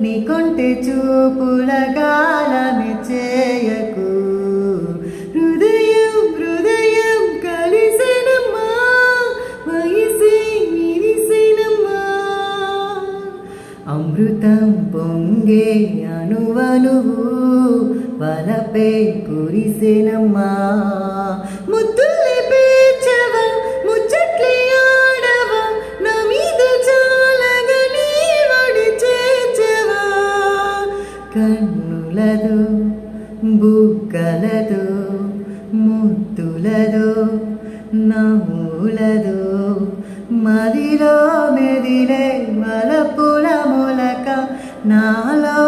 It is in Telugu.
నీ కొంటె చూపుల గాలమే చేయకు. హృదయం హృదయం కలిసెనమ్మా, వయసే విరిసెనమ్మా. అమృతం పొంగే అనువనువు వలపై కురిసెనమ్మా. ముద్దులే పేర్చవా, ముచ్చట్లే ఆడవా, నా మీద చాలగా నీ ఒడి చేర్చవా. కన్నులదో బుగ్గలదో ముద్దులదో నవ్వులదో మదిలో మెదిలే వలపుల మొలక నాలో